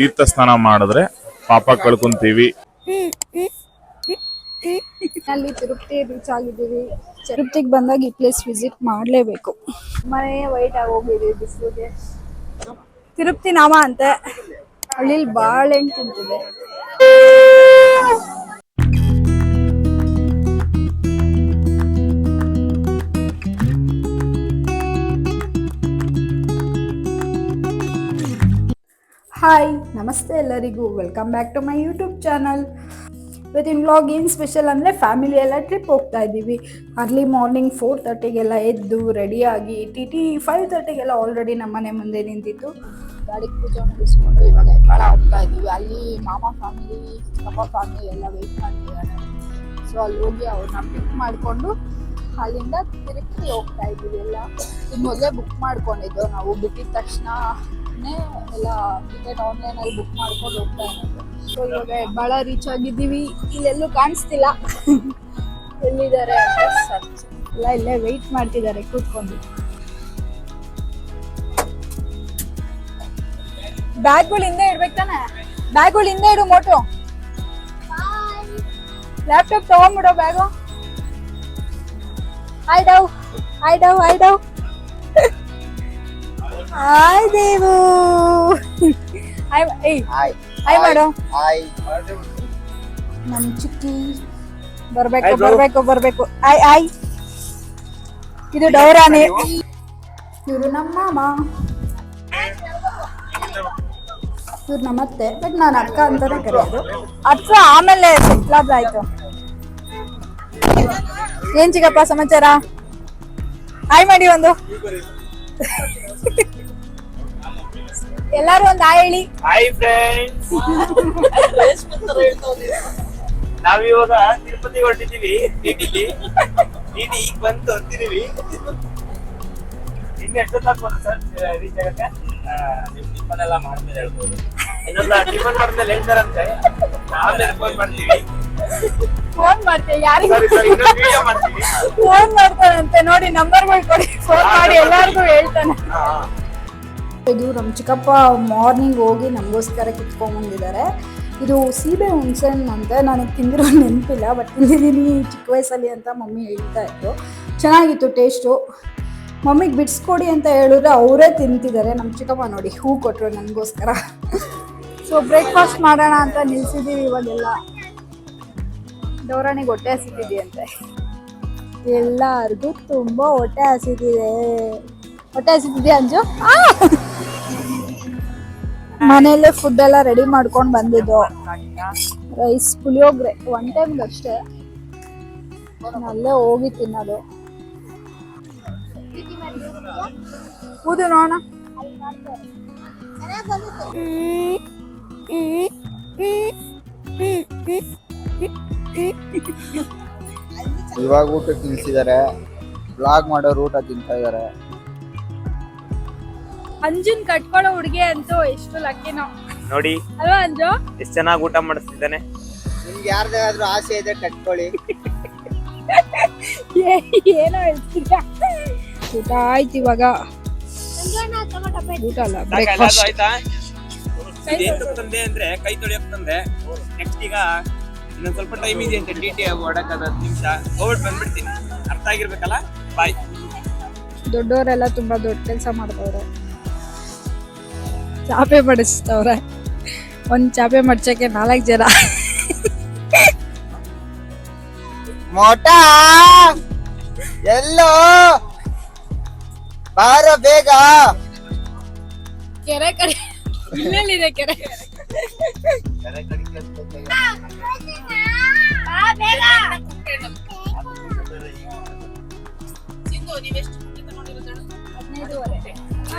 ತೀರ್ಥ ಸ್ನಾನ ಮಾಡಿದ್ರೆ ಪಾಪ ಕಳ್ಕೊಂತೀವಿ. ಅಲ್ಲಿ ತಿರುಪತಿ ರೀಚ್ ಆಗಿದ್ದೀವಿ. ತಿರುಪತಿಗೆ ಬಂದಾಗ ಈ ಪ್ಲೇಸ್ ವಿಸಿಟ್ ಮಾಡಲೇಬೇಕು. ಮನೆ ವೈಟ್ ಆಗಿ ಹೋಗಿದ್ದೀವಿ ಬಿಸಿಲಿಗೆ. ತಿರುಪತಿ ನಾಮ ಅಂತೆ. ಹಳ್ಳಿಲಿ ಬಾಳೆಹಣ್ಣು ತಿಂತಿದೆ. ಹಾಯ್, ನಮಸ್ತೆ ಎಲ್ಲರಿಗೂ. Welcome back to my YouTube channel. ಇವತ್ತಿನ ವ್ಲಾಗ್ ಏನು ಸ್ಪೆಷಲ್ ಅಂದರೆ ಫ್ಯಾಮಿಲಿ ಎಲ್ಲ ಟ್ರಿಪ್ ಹೋಗ್ತಾ ಇದ್ದೀವಿ. ಅರ್ಲಿ ಮಾರ್ನಿಂಗ್ 4:30ಗೆಲ್ಲ ಎದ್ದು ರೆಡಿಯಾಗಿ ಟಿ 5:30ಗೆಲ್ಲ ಆಲ್ರೆಡಿ ನಮ್ಮ ಮನೆ ಮುಂದೆ ನಿಂತಿತ್ತು. ಗಾಡಿಗೆ ಪೂಜೆ ಮುಗಿಸ್ಕೊಂಡು ಇವಾಗ ಹೆಬ್ಬಾಳ ಹೋಗ್ತಾ ಇದ್ದೀವಿ. ಅಲ್ಲಿ ಮಾಮ ಫ್ಯಾಮಿಲಿ, ಅಪ್ಪ ಫ್ಯಾಮಿಲಿ ಎಲ್ಲ ವೆಯ್ಟ್ ಮಾಡ್ತಿದ್ದಾರೆ. ಸೊ ಅಲ್ಲಿ ಹೋಗಿ ಅವ್ರನ್ನ ಪಿಕ್ ಮಾಡಿಕೊಂಡು ಅಲ್ಲಿಂದ ತಿರುಪತಿ ಹೋಗ್ತಾ ಇದ್ದೀವಿ. ಎಲ್ಲ ಈಗ ಮೊದಲೇ ಬುಕ್ ಮಾಡ್ಕೊಂಡಿದ್ದು. ನಾವು ಬಿಟ್ಟಿದ ತಕ್ಷಣ ಎಲ್ಲ ಟಿಕೆಟ್ ಆನ್ಲೈನಲ್ಲಿ ಬುಕ್ ಮಾಡ್ಕೊಂಡು ಹೋಗ್ತಾ ಇರೋದು. ಸೊ ಇವಾಗ ಹೆಬ್ಬಾಳ ರೀಚ್ ಆಗಿದ್ದೀವಿ. ಇಲ್ಲೆಲ್ಲೂ ಕಾಣಿಸ್ತಿಲ್ಲ ಎಲ್ಲಿದ್ದಾರೆ ಅಂತ. ಸರ್ಚ್ ಎಲ್ಲ ಇಲ್ಲೇ ವೆಯ್ಟ್ ಮಾಡ್ತಿದ್ದಾರೆ ಕೂತ್ಕೊಂಡು. ಬ್ಯಾಗ್ಗಳು ಹಿಂದೆ ಇಡ್ಬೇಕು ತಾನೆ? ಬ್ಯಾಗ್ಗಳು ಹಿಂದೆ ಇಡು. ಮೋಟು ಲ್ಯಾಪ್ಟಾಪ್ ತಗೊಂಡ್ಬಿಡೋ ಬ್ಯಾಗು. ಹಾಯ್ ಡವ್, ಹಾಯ್ ಡವ್, ಹಾಯ್ ಡವ್, ಹಾಯ್ ದೇವು. ಹಾಯ್ ಮಾಡು. ನಮ್ ಚಿಕ್ಕಿ ಬರ್ಬೇಕು ಬರ್ಬೇಕು ಬರ್ಬೇಕು. ಆಯ್ ಆಯ್. ಇದು ಡೌರಾನೆ. ಇವರು ನಮ್ಮ ಮಾಮ, ಇವ್ರು ನಮ್ಮತ್ತೆ. ಬಟ್ ನಾನು ಅಕ್ಕ ಅಂತಾನೆ ಕರೆಯೋದು. ಅಕ್ಕ ಆಮೇಲೆ ಸೆಟ್ಲಾದ್ ಆಯ್ತು. ಏನ್ ಚಿಕ್ಕಪ್ಪ ಸಮಾಚಾರ? ಹಾಯ್ ಮಾಡಿ ಒಂದು. ಎಲ್ಲಾರು ಒಂದು ಹಾಯ್ ಹೇಳಿ. Hi friends. ನಾವಿವಾಗ ತಿರುಪತಿ ಹೊರಟಿದ್ದೀವಿ. ಟಿಟಿ ಈಗ ಬಂತು ಅಂತಿದೀವಿ. ಇನ್ನು ಎಷ್ಟೊತ್ತಾಗ್ಬೋದು ಸರ್ ರೀಚ್ ಆಗಕ್ಕೆ? ನಿಮ್ ಟಿಫನ್ ಎಲ್ಲ ಮಾಡ್ಮೇಲೆ ಹೇಳ್ಬೋದು. ಇನ್ನೊಂದು ಟಿಫನ್ ಮಾಡಿದ್ಮೇಲೆ ಹೇಳ್ತಾರಂತೆ, ಆಮೇಲೆ ಫೋನ್ ಮಾಡ್ತೀವಿ. ಫೋನ್ ಮಾಡ್ತೀವಿ ಯಾರಿಗೆ? ವಿಡಿಯೋ ಮಾಡ್ತೀವಿ. ಫೋನ್ ಮಾಡ್ತಾರಂತೆ ನೋಡಿ, ನಂಬರ್ಗಳು ಕೊಡಿ, ಫೋನ್ ಮಾಡಿ ಎಲ್ಲಾರ್ಗು ಹೇಳ್ತಾನೆ. ಇದು ನಮ್ಮ ಚಿಕ್ಕಪ್ಪ ಮಾರ್ನಿಂಗ್ ಹೋಗಿ ನಮಗೋಸ್ಕರ ಕಿತ್ಕೊಂಡ್ಬಂದಿದ್ದಾರೆ. ಇದು ಸೀಬೆ ಹುಣ್ಸೆಹಣ್ಣು ಅಂತ. ನನಗೆ ತಿಂದಿರೋ ನೆನಪಿಲ್ಲ, ಬಟ್ ತಿಂದಿದ್ದೀನಿ ಚಿಕ್ಕ ವಯಸ್ಸಲ್ಲಿ ಅಂತ ಮಮ್ಮಿ ಹೇಳ್ತಾ ಇದ್ರು. ಚೆನ್ನಾಗಿತ್ತು ಟೇಸ್ಟು. ಮಮ್ಮಿಗೆ ಬಿಡಿಸ್ಕೊಡಿ ಅಂತ ಹೇಳಿದ್ರೆ ಅವರೇ ತಿಂತಿದ್ದಾರೆ. ನಮ್ಮ ಚಿಕ್ಕಪ್ಪ ನೋಡಿ ಹೂ ಕೊಟ್ಟರು ನನಗೋಸ್ಕರ. ಸೊ ಬ್ರೇಕ್ಫಾಸ್ಟ್ ಮಾಡೋಣ ಅಂತ ನಿಲ್ಸಿದ್ದೀವಿ. ಇವಾಗೆಲ್ಲ ಡೌರಾಣಿಗೆ ಹೊಟ್ಟೆ ಹಸಿತಿದೆಯಂತೆ. ಎಲ್ಲರಿಗೂ ತುಂಬ ಹೊಟ್ಟೆ ಹಸಿತಿದೆ. ಹೊಟ್ಟೆ ಹಸಿತಿದೆಯಾ ಅಂಜು? ಮನೆಯಲ್ಲೇ ಫುಡ್ ಎಲ್ಲ ರೆಡಿ ಮಾಡ್ಕೊಂಡು ಬಂದಿದ್ದು. ರೈಸ್, ಪುಳಿಯೋಗರೆ ಒನ್ ಟೈಮ್ಗೆ ಅಷ್ಟೇ. ಅಲ್ಲೇ ಹೋಗಿ ತಿನ್ನೋದು. ಕೂದು ನೋಡೋಣ. ಇವಾಗ ಊಟಕ್ಕೆ ನಿಲ್ಸಿದ್ದಾರೆ. ಬ್ಲಾಗ್ ಮಾಡೋರು ಊಟ ತಿಂತಾ ಇದಾರೆ. ಅಂಜುನ್ ಕಟ್ಕೊಳ್ಳೋ ಹುಡುಗಿ ಅಂತೂ ಎಷ್ಟು ಲಕ್ಕಿನೋ ನೋಡಿ ಅಲ್ವಾ ಅಂಜು? ಎಷ್ಟು ಚೆನ್ನಾಗಿ ಊಟ ಮಾಡಿಸ್ತಿದ್ದಾನೆ. ನಿಮ್ಗೆ ಯಾರ್ದಾದ್ರೂ ಆಸೆ ಇದೆ ಕಟ್ಕೊಳ್ಳಿ. ಏನೋ ಹೇಳ್ತಿದ್ಯಾ? ಊಟ ಆಯ್ತು ಇವಾಗ. ಊಟ ಅಲ್ಲ, ಬ್ರೇಕ್ಫಾಸ್ಟ್. ಆಯ್ತಾ? ತಂದೆ ಅಂದ್ರೆ ಕೈ ತೊಳೆಯಕ್ ತಂದೆ. ನೆಕ್ಸ್ಟ್ ಈಗ ಇನ್ನೊಂದ್ ಸ್ವಲ್ಪ ಟೈಮ್ ಇದೆ ಅಂತ ಟಿಟಿ ಹೊಡಕ್ 10 ನಿಮಿಷ ಹೋಗ್ಬಿಟ್ಟು ಬಂದ್ಬಿಡ್ತೀನಿ. ಅರ್ಥ ಆಗಿರ್ಬೇಕಲ್ಲ. ಬಾಯ್. ದೊಡ್ಡವರೆಲ್ಲ ತುಂಬಾ ದೊಡ್ಡ ಕೆಲಸ ಮಾಡ್ತವ್ರೆ. ಚಾಪೆ ಮಡಿಸ್ತವ್ರೆ. ಒಂದ್ ಚಾಪೆ ಮಡ್ಚಕ್ಕೆ 4 ಜನ. ಮೋಟಾ ಎಲ್ಲೋ ಬಾರೋ ಬೇಗ. ಕೆರೆ ಕಡೆ ಇಲ್ಲೆಲ್ಲಿದೆ ಕೆರೆ?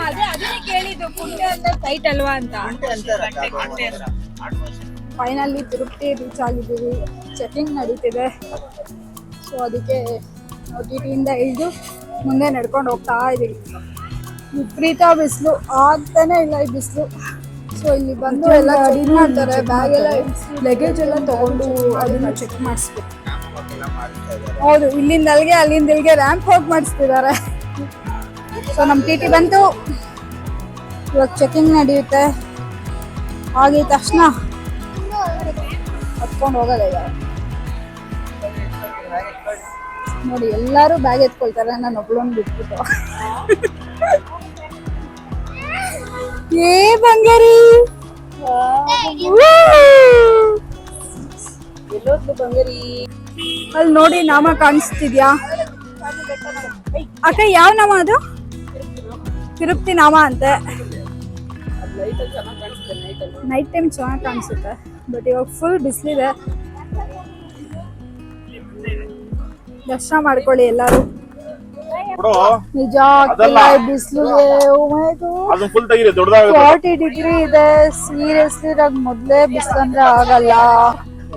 ಅದೇ ಕೇಳಿದ್ದು, ಪುಂಡೆ ಅಂದ್ರೆ ಸೈಟ್ ಅಲ್ವಾ ಅಂತ. ಫೈನಲಿ ತಿರುಪತಿ ರೀಚ್ ಆಗಿದ್ದೀವಿ. ಚೆಕಿಂಗ್ ನಡೀತಿದೆ. ಸೊ ಅದಕ್ಕೆ ನಾವು ಟಿಟಿಯಿಂದ ಇಳಿದು ಮುಂದೆ ನಡ್ಕೊಂಡು ಹೋಗ್ತಾ ಇದ್ದೀವಿ. ವಿಪರೀತ ಬಿಸಿಲು, ಆಗ್ತಾನೆ ಇಲ್ಲ ಈ ಬಿಸಿಲು. ಸೊ ಇಲ್ಲಿ ಬಂದು ಎಲ್ಲ ಚೆಕ್ ಮಾಡ್ತಾರೆ. ಬ್ಯಾಗ್ ಎಲ್ಲ ಲಗೇಜ್ ಎಲ್ಲ ತಗೊಂಡು ಅದನ್ನ ಚೆಕ್ ಮಾಡಿಸ್ಬೇಕು. ಹೌದು, ಇಲ್ಲಿಂದ ಅಲ್ಲಿಗೆ ರ್ಯಾಂಪ್ ಹೋಗಿ ಮಾಡಿಸ್ತಿದ್ದಾರೆ. ಸೊ ನಮ್ಮ ಟಿಟಿ ಬಂತು. ಇವಾಗ ಚೆಕಿಂಗ್ ನಡೆಯುತ್ತೆ. ಆಗಿದ ತಕ್ಷಣ ಹತ್ಕೊಂಡು ಹೋಗೋದ ಈಗ. ನೋಡಿ ಎಲ್ಲಾರು ಬ್ಯಾಗ್ ಎತ್ಕೊಳ್ತಾರೆ, ನಾನು ಒಬ್ಳೊಂದು ಬಿಟ್ಬಿಟ್ಟು. ಏ ಬಂಗಾರಿ ಎಲ್ಲೋದ್ಲು ಬಂಗಾರಿ? ಅಲ್ಲಿ ನೋಡಿ ನಾಮ ಕಾಣಿಸ್ತಿದ್ಯಾ ಅಕ್ಕ? ಯಾವ ನಾಮ ಅದು? ತಿರುಪ್ತಿ ನಾಮ ಅಂತೆ. ನೈಟ್ ಟೈಮ್ ಚೆನ್ನಾಗಿ ಕಾಣಿಸುತ್ತೆ, ಬಟ್ ಇವಾಗ ಫುಲ್ ಬಿಸಿಲಿದೆ. ದರ್ಶನ ಮಾಡ್ಕೊಳ್ಳಿ ಎಲ್ಲಾರು. ನಿಜ ಬಿಸಿಲಿಗೆ 40 ಡಿಗ್ರಿ ಇದೆ. ಸೀರಿಯಸ್ಲಿ ನಂಗೆ ಮೊದ್ಲೇ ಬಿಸಿಲಂದ್ರೆ ಆಗಲ್ಲ.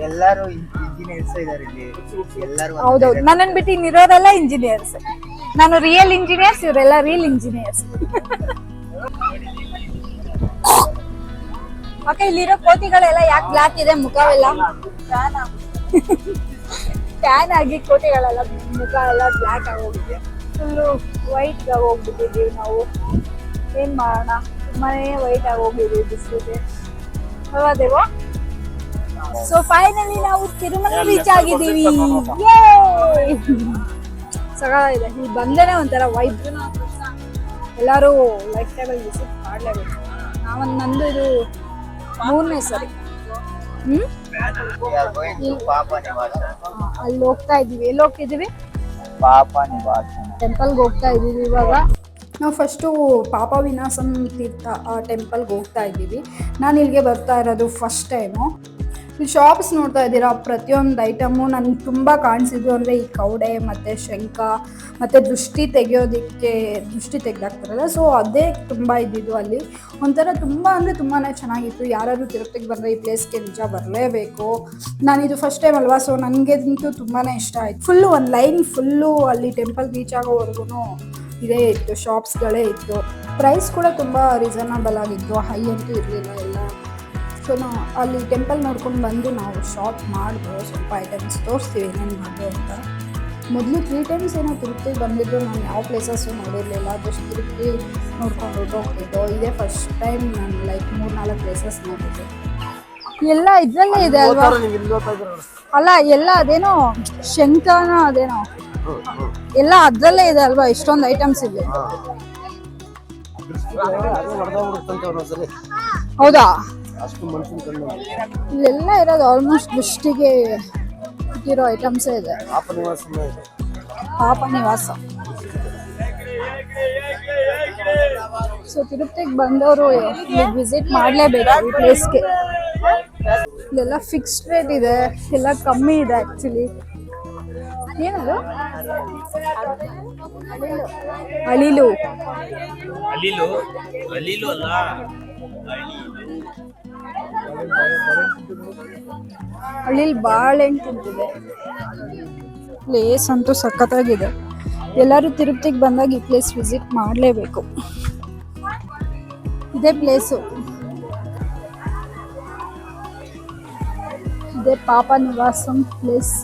ಎಲ್ಲರೂ ಇಂಜಿನಿಯರ್ಸ್ ಇದಾರೆ ಇಲ್ಲಿ, ಎಲ್ಲರೂ ಹೌದೌದು, ನನ್ನನ್ ಬಿಟ್ಟು ಇನ್ನಿರೋರೆಲ್ಲ ಇಂಜಿನಿಯರ್ಸ್. ನಾನು ರಿಯಲ್ ಇಂಜಿನಿಯರ್ಸ್, ಇವರೆಲ್ಲ ರಿಯಲ್ ಇಂಜಿನಿಯರ್ಸ್. ಅಕ್ಕ ಇಲ್ಲಿರೋ ಕೋತಿಗಳೆಲ್ಲ ಯಾಕೆ ಬ್ಲಾಕ್ ಇದೆ ಮುಖವೆಲ್ಲ? ಟ್ಯಾನ್ ಆಗಿ ಕೋತಿಗಳೆಲ್ಲ ಮುಖ ಎಲ್ಲ ಬ್ಲಾಕ್ ಆಗೋಗಿದೆ, ಫುಲ್ಲು ವೈಟ್ ಹೋಗ್ಬಿಟ್ಟಿದೀವಿ ನಾವು. ಏನ್ ಮಾಡೋಣ, ತುಂಬಾನೇ ವೈಟ್ ಆಗಿ ಹೋಗಿದೀವಿ ಬಿಸಿಲಿಗೆ ಅಲ್ವಾ ದೇವ? ಸೊ ಫೈನಲಿ ನಾವು ತಿರುಮಲ ರೀಚ್ ಆಗಿದ್ದೀವಿ. ಸಗಾಗಿದೆ, ಇಲ್ಲಿ ಬಂದೇನೆ ಒಂಥರ ವೈಬ್. ಎಲ್ಲರೂ ಲೈಫ್ ಟೈಮಲ್ಲಿ ವಿಸಿಟ್ ಮಾಡ್ಲೇಬೇಕು. ನಂದು ಇದು 3ನೇ ಸರಿ. ಅಲ್ಲಿ ಹೋಗ್ತಾ ಇದೀವಿ. ಎಲ್ಲಿ ಹೋಗ್ತಿದೀವಿ? ಪಾಪ ನಿವಾಸ ಟೆಂಪಲ್ಗೆ ಹೋಗ್ತಾ ಇದೀವಿ ಇವಾಗ. ನಾವು ಫಸ್ಟು ಪಾಪ ವಿನಾಶಂ ತೀರ್ಥ ಟೆಂಪಲ್ಗೆ ಹೋಗ್ತಾ ಇದ್ದೀವಿ. ನಾನು ಇಲ್ಲಿಗೆ ಬರ್ತಾ ಇರೋದು ಫಸ್ಟ್ ಟೈಮು. ಈ ಶಾಪ್ಸ್ ನೋಡ್ತಾ ಇದ್ದೀರಾ, ಪ್ರತಿಯೊಂದು ಐಟಮು ನನಗೆ ತುಂಬ ಕಾಣಿಸಿದ್ದು ಅಂದರೆ ಈ ಕವಡೆ ಮತ್ತು ಶಂಖ ಮತ್ತು ದೃಷ್ಟಿ ತೆಗೆದಾಕ್ತಾರಲ್ಲ, ಸೊ ಅದೇ ತುಂಬ ಇದ್ದಿದ್ದು ಅಲ್ಲಿ. ಒಂಥರ ತುಂಬ ಅಂದರೆ ತುಂಬಾ ಚೆನ್ನಾಗಿತ್ತು. ಯಾರಾದರೂ ತಿರುಪತಿಗೆ ಬಂದರೆ ಈ ಪ್ಲೇಸ್ಗೆ ನಿಜ ಬರಲೇಬೇಕು. ನಾನಿದು ಫಸ್ಟ್ ಟೈಮ್ ಅಲ್ವಾ, ಸೊ ನನಗಂತೂ ತುಂಬಾ ಇಷ್ಟ ಆಯಿತು. ಫುಲ್ಲು ಒಂದು ಲೈನ್ ಫುಲ್ಲು ಅಲ್ಲಿ ಟೆಂಪಲ್ ರೀಚ್ ಆಗೋವರೆಗೂ ಇದೇ ಇತ್ತು, ಶಾಪ್ಸ್ಗಳೇ ಇತ್ತು. ಪ್ರೈಸ್ ಕೂಡ ತುಂಬ ರೀಸನಬಲ್ ಆಗಿತ್ತು, ಹೈ ಅಂತೂ ಇರಲಿಲ್ಲ ಎಲ್ಲ. ಸೊ ನಾವು ಅಲ್ಲಿ ಟೆಂಪಲ್ ನೋಡ್ಕೊಂಡು ಬಂದು ನಾವು ಶಾಪ್ ಮಾಡಿದ್ವು. ಸ್ವಲ್ಪ ಐಟಮ್ಸ್ ತೋರಿಸ್ತೀವಿ ಏನೇನು ಮಾಡಿದೆ ಅಂತ. ಮೊದಲು 3 ಟೈಮ್ಸ್ ಏನೋ ತಿರುಪ್ತಿಗೆ ಬಂದಿದ್ದು, ನಾನು ಯಾವ ಪ್ಲೇಸಸ್ಸು ನೋಡಿರಲಿಲ್ಲ, ಜಸ್ಟ್ ತಿರುಪ್ತಿ ನೋಡ್ಕೊಂಡು ಹೋಗ್ತಿದ್ದು. ಇದೇ ಫಸ್ಟ್ ಟೈಮ್ ನಾನು ಲೈಕ್ 3-4 ಪ್ಲೇಸಸ್ ನೋಡಿದ್ದೆ. ಎಲ್ಲ ಇದರಲ್ಲೇ ಇದೆ ಅಲ್ವಾ? ಅಲ್ಲ ಎಲ್ಲ ಅದೇನೋ ಶಂಖನ ಅದೇನೋ ಎಲ್ಲ ಅದರಲ್ಲೇ ಇದೆ ಅಲ್ವಾ? ಇಷ್ಟೊಂದು ಐಟಮ್ಸ್ ಇದೆ. ಹೌದಾ? ಇಲ್ಲೆಲ್ಲ ಇರೋದು ಆಲ್ಮೋಸ್ಟ್ ದೃಷ್ಟಿಗೆ ಇಟ್ಟಿರೋ ಐಟಮ್ಸೇ ಇದೆ. ಪಾಪ ನಿವಾಸ. ಸೊ ತಿರುಪತಿಗೆ ಬಂದವರು ವಿಸಿಟ್ ಮಾಡಲೇಬೇಕು ಈ ಪ್ಲೇಸ್ಗೆ. ಇಲ್ಲೆಲ್ಲ ಫಿಕ್ಸ್ಡ್ ರೇಟ್ ಇದೆ, ಎಲ್ಲ ಕಮ್ಮಿ ಇದೆ ಆ್ಯಕ್ಚುಲಿ. ಏನದು? ಅಳಿಲು ಅಲ್ಲ, ಹಳ್ಳಿಲಿ ಬಾಳೆಹಣ್ಣು ತಿಂತಿದೆ. ಪ್ಲೇಸ್ ಅಂತೂ ಸಖತ್ತಾಗಿದೆ. ಎಲ್ಲರೂ ತಿರುಪತಿಗೆ ಬಂದಾಗ ಈ ಪ್ಲೇಸ್ ವಿಸಿಟ್ ಮಾಡಲೇಬೇಕು. ಇದೇ ಪ್ಲೇಸು, ಇದೇ ಪಾಪ ನಿವಾಸಂ ಪ್ಲೇಸ್.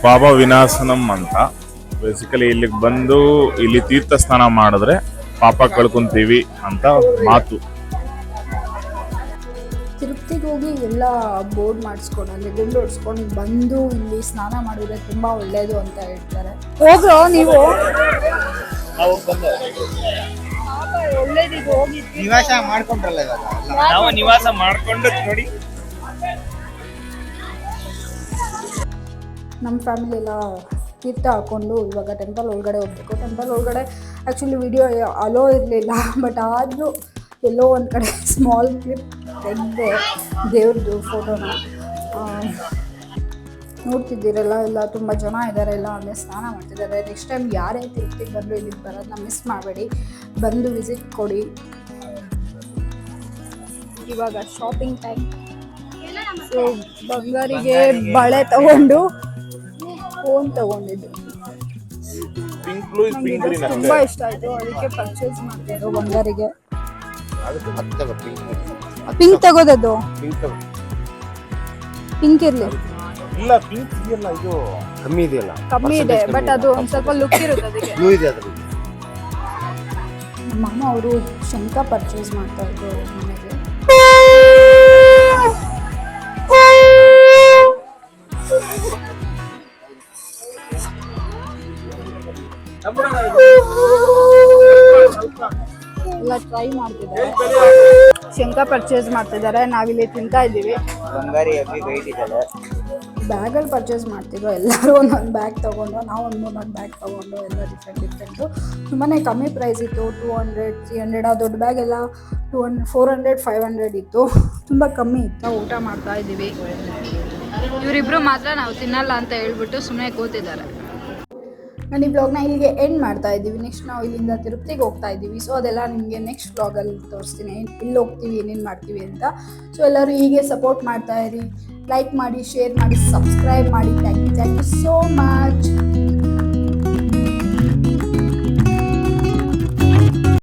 ಪಾಪ ವಿನಾಶನಂ ಅಂತ. ಬೇಸಿಕಲಿ ಇಲ್ಲಿಗೆ ಬಂದು ಇಲ್ಲಿ ತೀರ್ಥ ಸ್ನಾನ ಮಾಡಿದ್ರೆ ಪಾಪ ಕಳ್ಕೊಂತೀವಿ ಅಂತ ಮಾತು. ತಿರುಪತಿಗೆ ಹೋಗಿ ಎಲ್ಲ ಬೋರ್ಡ್ ಮಾಡಿಸ್ಕೊಂಡು ಅಲ್ಲಿ ಗುಂಡು ಹೊಡ್ಸ್ಕೊಂಡು ಬಂದು ಇಲ್ಲಿ ಸ್ನಾನ ಮಾಡಿದ್ರೆ ತುಂಬಾ ಒಳ್ಳೇದು ಅಂತ ಹೇಳ್ತಾರೆ. ಹೋಗ್ರೋ ನೀವು? ಒಳ್ಳೇದಿಗೆ ಹೋಗಿ ನಿವಾಸ ಮಾಡ್ಕೊಂಡ್ರಲ್ಲ ಇವಾಗ. ನಾವು ನಿವಾಸ ಮಾಡ್ಕೊಂಡು ನೋಡಿ. ನಮ್ಮ ಫ್ಯಾಮಿಲಿ ಎಲ್ಲ ತೀರ್ಥ ಹಾಕೊಂಡು ಇವಾಗ ಟೆಂಪಲ್ ಒಳಗಡೆ ಹೋಗ್ಬೇಕು. ಟೆಂಪಲ್ ಒಳಗಡೆ ಆ್ಯಕ್ಚುಲಿ ವಿಡಿಯೋ ಅಲೋ ಇರಲಿಲ್ಲ, ಬಟ್ ಆದರೂ ಎಲ್ಲೋ ಒಂದು ಕಡೆ ಸ್ಮಾಲ್ ಕ್ಲಿಪ್ ತೆಗೆದೆ ದೇವ್ರದ್ದು ಫೋಟೋನ. ನೋಡ್ತಿದ್ದೀರಲ್ಲ, ಎಲ್ಲ ತುಂಬ ಜನ ಇದ್ದಾರೆ, ಎಲ್ಲ ಅಲ್ಲೇ ಸ್ನಾನ ಮಾಡ್ತಿದ್ದಾರೆ. ನೆಕ್ಸ್ಟ್ ಟೈಮ್ ಯಾರೇ ತಿರುಪ್ತಿಗೆ ಬಂದರೂ ಇಲ್ಲಿಗೆ ಬರೋದನ್ನ ಮಿಸ್ ಮಾಡಬೇಡಿ, ಬಂದು ವಿಸಿಟ್ ಕೊಡಿ. ಇವಾಗ ಶಾಪಿಂಗ್ ಟೈಮ್. ಸೊ ಬಂಗಾರಿಗೆ ಬಳೆ ತಗೊಂಡು ಫೋನ್ ತಗೊಂಡಿದ್ದು ತುಂಬಾ ಇಷ್ಟ ಆಯ್ತು, ಅದಕ್ಕೆ ಪರ್ಚೇಸ್ ಮಾಡ್ತಿದ್ದು ಬಂಗಾರಿಗೆ. ಪಿಂಕ್ ತಗೋದದ್ದು, ಪಿಂಕ್ ಇರ್ಲಿ. ಇಲ್ಲ ಪಿಂಕ್ ಇದೆಯಲ್ಲ ಇದು ಕಮ್ಮಿ ಇದೆಯಲ್ಲ ಕಮ್ಮಿ ಇದೆ ಬಟ್ ಅದು ಒಂದು ಸ್ವಲ್ಪ ಲುಕ್ ಇರುತ್ತೆ ಅದಕ್ಕೆ. ಬ್ಲೂ ಇದೆ ಅದ್ರಲ್ಲಿ. ನಮ್ಮ ಅಮ್ಮ ಅವರು ಶಂಖ ಪರ್ಚೇಸ್ ಮಾಡ್ತಾ ಇದ್ರು ಮನೆಗೆ. ಎಲ್ಲ ಟ್ರೈ ಮಾಡ್ತಿದ್ದಾರೆ, ಶಂಖ ಪರ್ಚೇಸ್ ಮಾಡ್ತಿದ್ದಾರೆ, ನಾವಿಲ್ಲಿ ತಿಂತಾ ಇದ್ದೀವಿ. ಬಂಗಾರಿ ಹೆವಿ ವೆಯ್ಟ್ ಇದೆ. ಬ್ಯಾಗಲ್ಲಿ ಪರ್ಚೇಸ್ ಮಾಡ್ತಿದ್ರು, ಎಲ್ಲರೂ ಒಂದೊಂದು ಬ್ಯಾಗ್ ತೊಗೊಂಡು, ನಾವು ಒಂದು 3-4 ಬ್ಯಾಗ್ ತೊಗೊಂಡು, ಎಲ್ಲ ಡಿಫ್ರೆಂಟು. ತುಂಬಾ ಕಮ್ಮಿ ಪ್ರೈಸ್ ಇತ್ತು, 200, 300. ಆ ದೊಡ್ಡ ಬ್ಯಾಗ್ ಎಲ್ಲ 200, 400, 500 ಇತ್ತು, ತುಂಬ ಕಮ್ಮಿ ಇತ್ತು. ಊಟ ಮಾಡ್ತಾ ಇದ್ದೀವಿ. ಇವರಿಬ್ಬರು ಮಾತ್ರ ನಾವು ತಿನ್ನಲ್ಲ ಅಂತ ಹೇಳ್ಬಿಟ್ಟು ಸುಮ್ಮನೆ ಕೂತಿದ್ದಾರೆ. ನಾನು ಈ ಬ್ಲಾಗ್ನ ಇಲ್ಲಿಗೆ ಎಂಡ್ ಮಾಡ್ತಾ ಇದ್ದೀವಿ. ನೆಕ್ಸ್ಟ್ ನಾವು ಇಲ್ಲಿಂದ ತಿರುಪತಿಗೆ ಹೋಗ್ತಾ ಇದ್ದೀವಿ. ಸೊ ಅದೆಲ್ಲ ನಿಮಗೆ ನೆಕ್ಸ್ಟ್ ಬ್ಲಾಗಲ್ಲಿ ತೋರಿಸ್ತೀನಿ, ಇಲ್ಲಿ ಹೋಗ್ತೀವಿ, ಏನೇನು ಮಾಡ್ತೀವಿ ಅಂತ. ಸೊ ಎಲ್ಲರೂ ಹೀಗೆ ಸಪೋರ್ಟ್ ಮಾಡ್ತಾ ಇರಿ, ಲೈಕ್ ಮಾಡಿ, ಶೇರ್ ಮಾಡಿ, ಸಬ್ಸ್ಕ್ರೈಬ್ ಮಾಡಿ. Thank you so much.